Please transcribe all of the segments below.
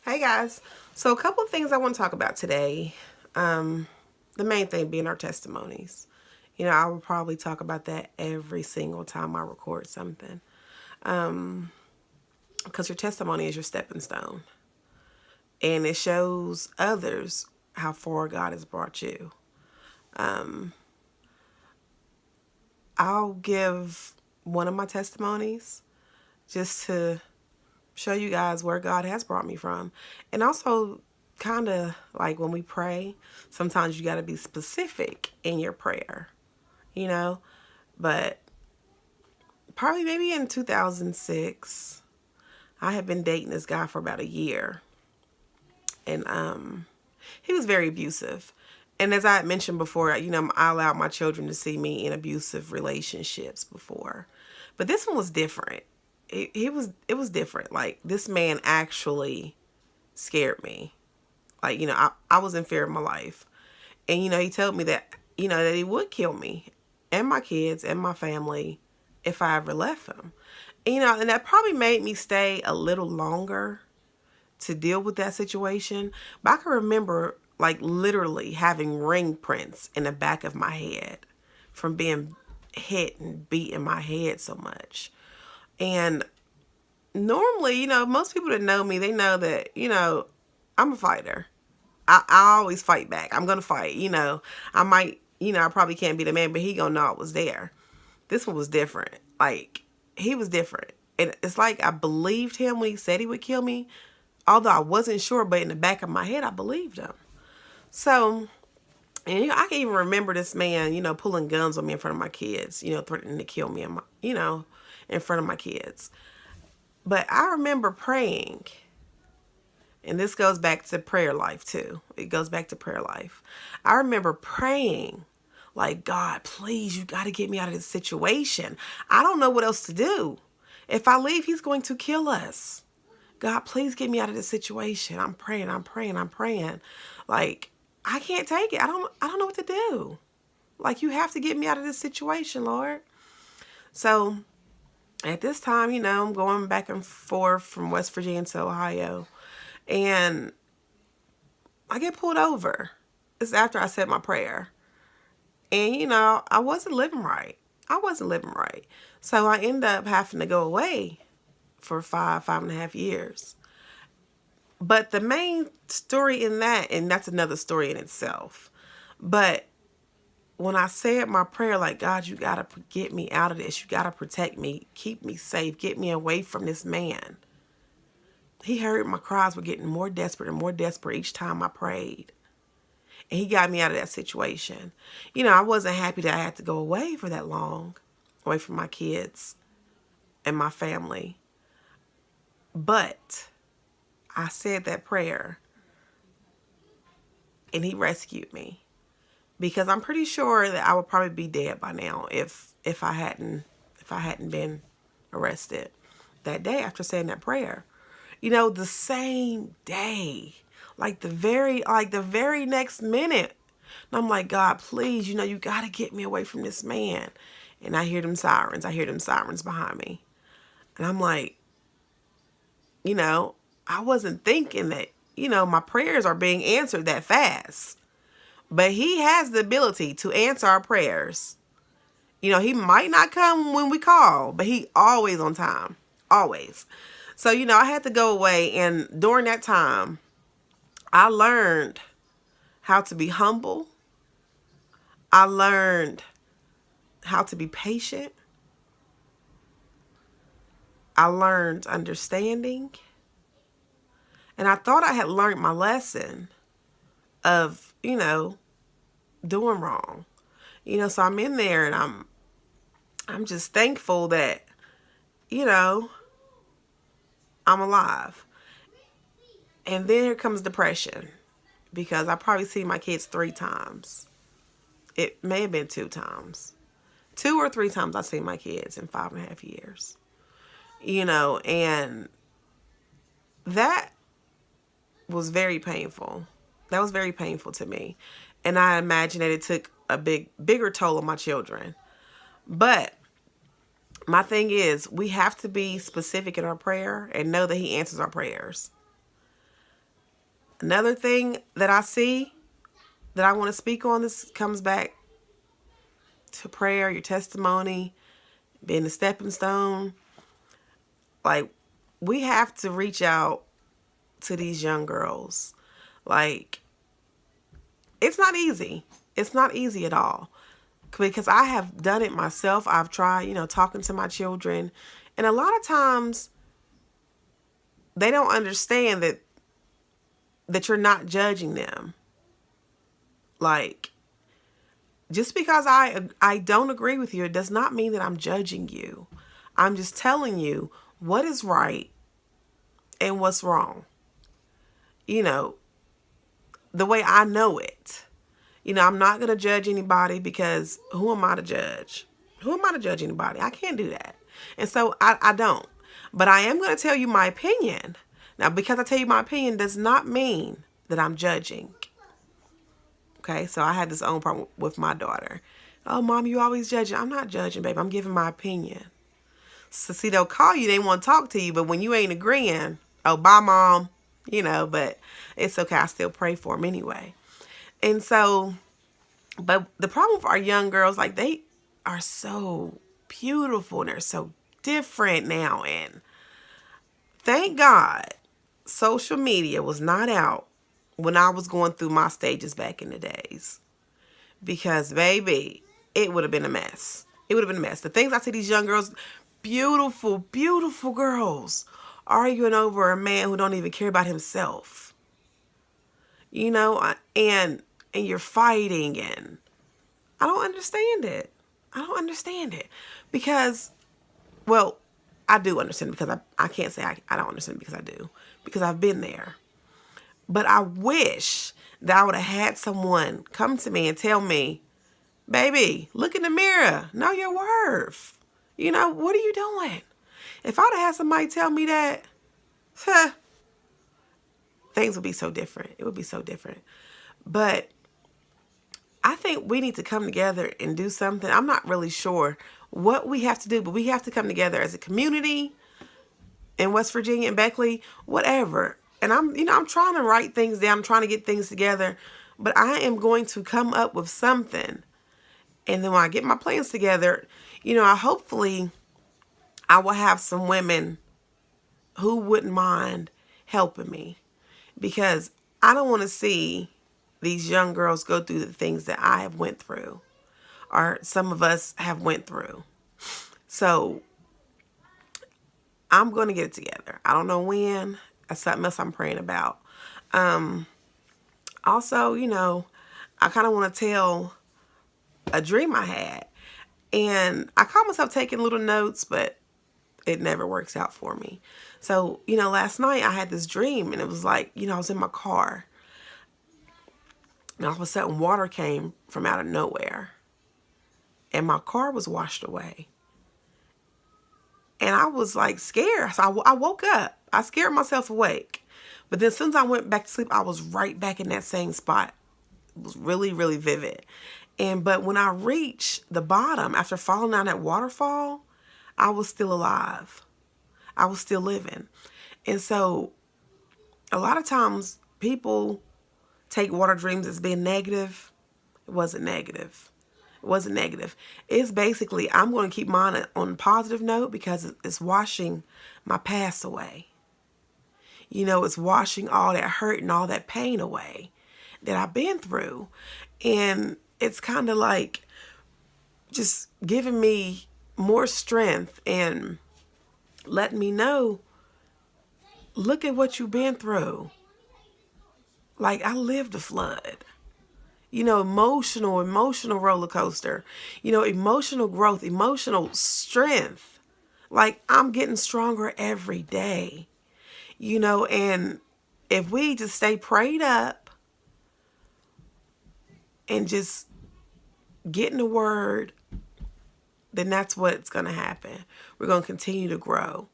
Hey guys. So a couple of things I want to talk about today. The main thing being our testimonies. I will probably talk about that every single time I record something. Because your testimony is your stepping stone. And it shows others how far God has brought you. I'll give one of my testimonies just to show you guys where God has brought me from. And also, kind of like when we pray, sometimes you got to be specific in your prayer, you know? But probably maybe in 2006, I had been dating this guy for about a year. And he was very abusive. And as I had mentioned before, I allowed my children to see me in abusive relationships before. But this one was different. It was different. Like, this man actually scared me. Like, I was in fear of my life. And, he told me that, that he would kill me and my kids and my family if I ever left him. And that probably made me stay a little longer to deal with that situation. But I can remember, like, literally having ring prints in the back of my head from being hit and beat in my head so much. And normally, most people that know me, they know that, I'm a fighter. I always fight back. I'm going to fight, I might, I probably can't be the man, but he going to know I was there. This one was different. Like, he was different. It's like I believed him when he said he would kill me. Although I wasn't sure, but in the back of my head, I believed him. So, and I can even remember this man, pulling guns on me in front of my kids, threatening to kill me, in front of my kids. But I remember praying, and this goes back to prayer life too. It goes back to prayer life. I remember praying, like, God, please, you got to get me out of this situation. I don't know what else to do. If I leave, he's going to kill us. God, please get me out of this situation. I'm praying. Like, I can't take it. I don't know what to do. Like, you have to get me out of this situation, Lord. So at this time, I'm going back and forth from West Virginia to Ohio. And I get pulled over. It's after I said my prayer. And, I wasn't living right. So I end up having to go away for 5.5 years. But the main story in that, and that's another story in itself. But when I said my prayer, like, God, you got to get me out of this. You got to protect me. Keep me safe. Get me away from this man. He heard my cries were getting more desperate and more desperate each time I prayed. And he got me out of that situation. I wasn't happy that I had to go away for that long, away from my kids and my family. But I said that prayer, and he rescued me. Because I'm pretty sure that I would probably be dead by now if I hadn't been arrested that day after saying that prayer. The same day, like the very next minute. And I'm like, God, please, you got to get me away from this man. And I hear them sirens. Behind me. And I'm like, I wasn't thinking that, my prayers are being answered that fast. But he has the ability to answer our prayers. He might not come when we call, but he always on time. Always. So, I had to go away. And during that time, I learned how to be humble. I learned how to be patient. I learned understanding. And I thought I had learned my lesson of, doing wrong. So I'm in there, and I'm just thankful that, I'm alive. And then here comes depression, because I probably see my kids 3 times. It may have been 2 times. 2 or 3 times I've seen my kids in 5.5 years. And that was very painful. That was very painful to me. And I imagine that it took a bigger toll on my children. But my thing is, we have to be specific in our prayer and know that he answers our prayers. Another thing that I see that I want to speak on, this comes back to prayer, your testimony, being a stepping stone. Like, we have to reach out to these young girls. Like, it's not easy. It's not easy at all. Because I have done it myself. I've tried, talking to my children. And a lot of times they don't understand that you're not judging them. Like, just because I don't agree with you, it does not mean that I'm judging you. I'm just telling you what is right and what's wrong. The way I know it. I'm not going to judge anybody, because who am I to judge? Who am I to judge anybody? I can't do that. And so I don't. But I am going to tell you my opinion. Now, because I tell you my opinion does not mean that I'm judging. Okay, so I had this own problem with my daughter. Oh, Mom, you always judging. I'm not judging, babe. I'm giving my opinion. So, see, they'll call you. They want to talk to you. But when you ain't agreeing, oh, bye, Mom. But it's okay. I still pray for them anyway. And so, but the problem with our young girls, like, they are so beautiful and they're so different now. And thank God social media was not out when I was going through my stages back in the days. Because, baby, it would have been a mess. It would have been a mess. The things I see these young girls, beautiful, beautiful girls, arguing over a man who don't even care about himself. And you're fighting, and I don't understand it. I don't understand it. Because, well, I do understand, because I can't say I don't understand, because I do. Because I've been there. But I wish that I would have had someone come to me and tell me, baby, look in the mirror. Know your worth. What are you doing? If I would have had somebody tell me that, things would be so different. It would be so different. But I think we need to come together and do something. I'm not really sure what we have to do, but we have to come together as a community in West Virginia and Beckley, whatever. And I'm trying to write things down. I'm trying to get things together, but I am going to come up with something. And then when I get my plans together, hopefully I will have some women who wouldn't mind helping me, because I don't want to see these young girls go through the things that I have went through, or some of us have went through. So I'm going to get it together. I don't know when. That's something else I'm praying about. Also, I kind of want to tell a dream I had. And I call myself taking little notes, but it never works out for me. So, last night I had this dream, and it was like, I was in my car. And all of a sudden, water came from out of nowhere. And my car was washed away. And I was like scared. So I woke up. I scared myself awake. But then as soon as I went back to sleep, I was right back in that same spot. It was really, really vivid. But when I reached the bottom, after falling down that waterfall, I was still alive. I was still living. And so a lot of times people take water dreams as being negative. It wasn't negative. It wasn't negative. It's basically, I'm going to keep mine on a positive note, because it's washing my past away. It's washing all that hurt and all that pain away that I've been through. And it's kind of like just giving me more strength and letting me know, look at what you've been through. Like, I lived a flood. Emotional roller coaster. Emotional growth, emotional strength. Like, I'm getting stronger every day. And if we just stay prayed up and just get in the word, then that's what's going to happen. We're going to continue to grow.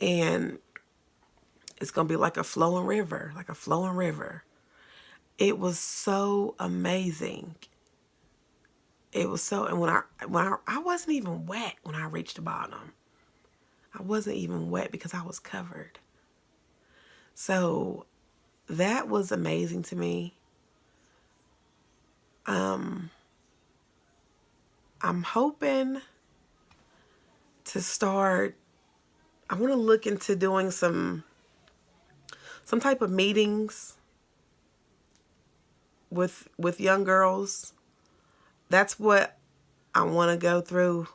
And it's going to be like a flowing river, It was so amazing. It was so, and when I wasn't even wet when I reached the bottom. I wasn't even wet because I was covered. So that was amazing to me. I'm hoping to start, I want to look into doing some type of meetings with young girls. That's what I want to go through,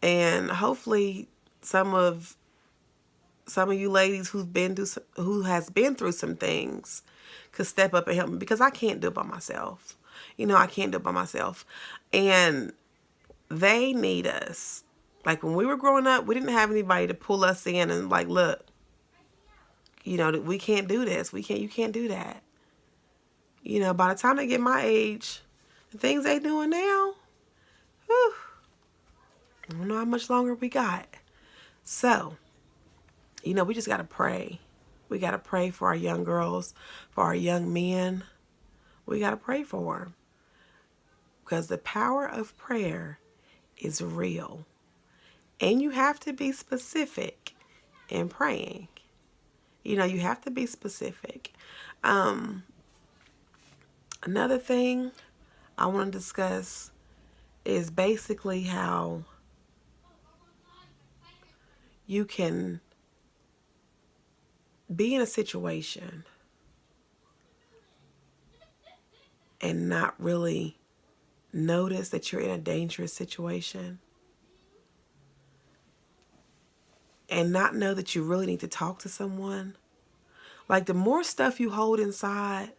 and hopefully some of you ladies who has been through some things could step up and help me, because I can't do it by myself. I can't do it by myself. And they need us. Like when we were growing up, we didn't have anybody to pull us in and like, look, we can't do this. You can't do that. By the time they get my age, the things they doing now, whew, I don't know how much longer we got. So, we just got to pray. We got to pray for our young girls, for our young men. We got to pray for them. Because the power of prayer is real. And you have to be specific in praying. You have to be specific. Another thing I want to discuss is basically how you can be in a situation and not really notice that you're in a dangerous situation, and not know that you really need to talk to someone. Like the more stuff you hold inside,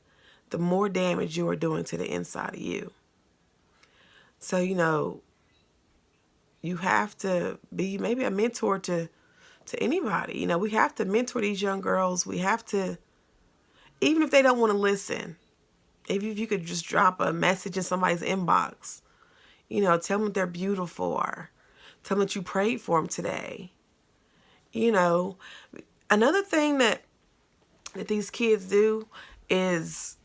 the more damage you are doing to the inside of you. So, you have to be maybe a mentor to anybody. We have to mentor these young girls. We have to, even if they don't want to listen, if you could just drop a message in somebody's inbox, tell them they're beautiful, or tell them that you prayed for them today. Another thing that these kids do is,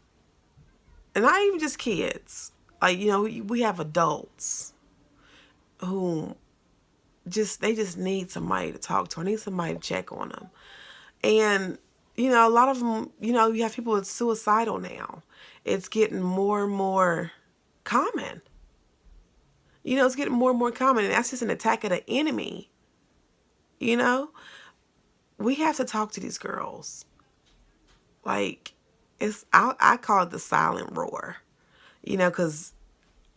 and not even just kids, like, we have adults who they just need somebody to talk to, or need somebody to check on them. And, a lot of them, you have people that's suicidal now. It's getting more and more common. It's getting more and more common, and that's just an attack of the enemy. We have to talk to these girls. Like, I call it the silent roar, because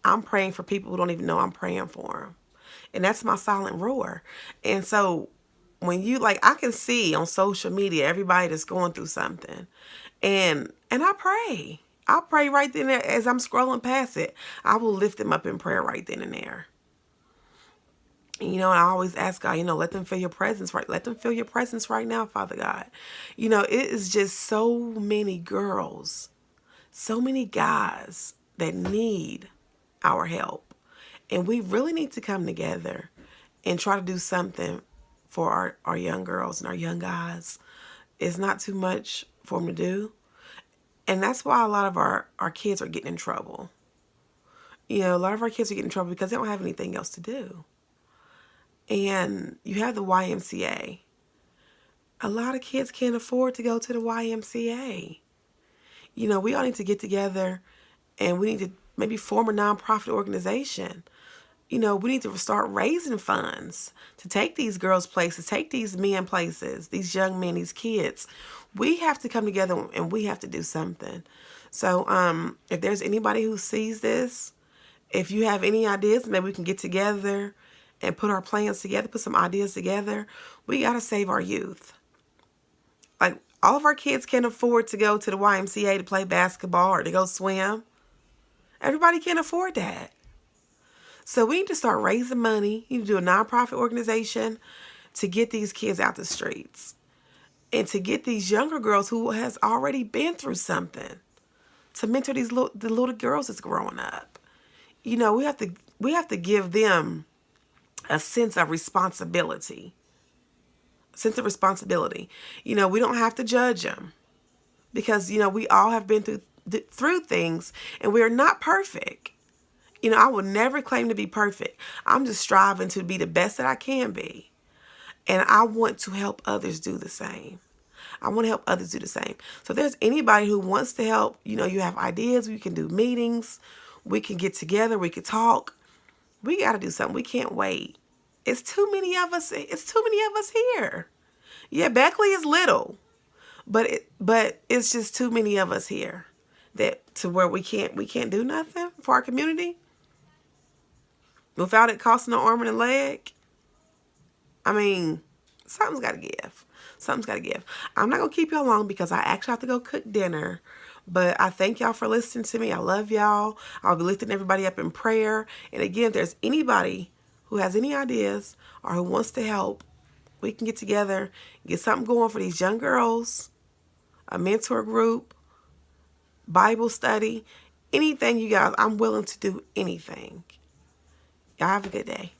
I'm praying for people who don't even know I'm praying for them. And that's my silent roar. And so when I can see on social media, everybody that's going through something, and I pray. I'll pray right then and there as I'm scrolling past it. I will lift them up in prayer right then and there. And, I always ask God, let them feel your presence, right? Let them feel your presence right now, Father God. It is just so many girls, so many guys that need our help. And we really need to come together and try to do something for our young girls and our young guys. It's not too much for them to do. And that's why a lot of our kids are getting in trouble. A lot of our kids are getting in trouble because they don't have anything else to do. And you have the YMCA. A lot of kids can't afford to go to the YMCA. We all need to get together, and we need to maybe form a nonprofit organization. We need to start raising funds to take these girls places, take these men places, these young men, these kids. We have to come together, and we have to do something. So if there's anybody who sees this, if you have any ideas, maybe we can get together and put our plans together, put some ideas together. We got to save our youth. Like, all of our kids can't afford to go to the YMCA to play basketball or to go swim. Everybody can't afford that. So we need to start raising money. You need to do a nonprofit organization to get these kids out the streets, and to get these younger girls who has already been through something, to mentor the little girls that's growing up. We have to give them a sense of responsibility. We don't have to judge them, because, we all have been through things, and we are not perfect. I will never claim to be perfect. I'm just striving to be the best that I can be. And I want to help others do the same. I want to help others do the same. So if there's anybody who wants to help, you know, you have ideas, we can do meetings, we can get together, we can talk. We got to do something. We can't wait. It's too many of us. It's too many of us here. Yeah, Beckley is little, but it's just too many of us here that to where we can't do nothing for our community without it costing an arm and a leg. I mean, something's got to give. Something's got to give. I'm not going to keep y'all long because I actually have to go cook dinner. But I thank y'all for listening to me. I love y'all. I'll be lifting everybody up in prayer. And again, if there's anybody who has any ideas or who wants to help, we can get together, get something going for these young girls, a mentor group, Bible study, anything you guys. I'm willing to do anything. Y'all have a good day.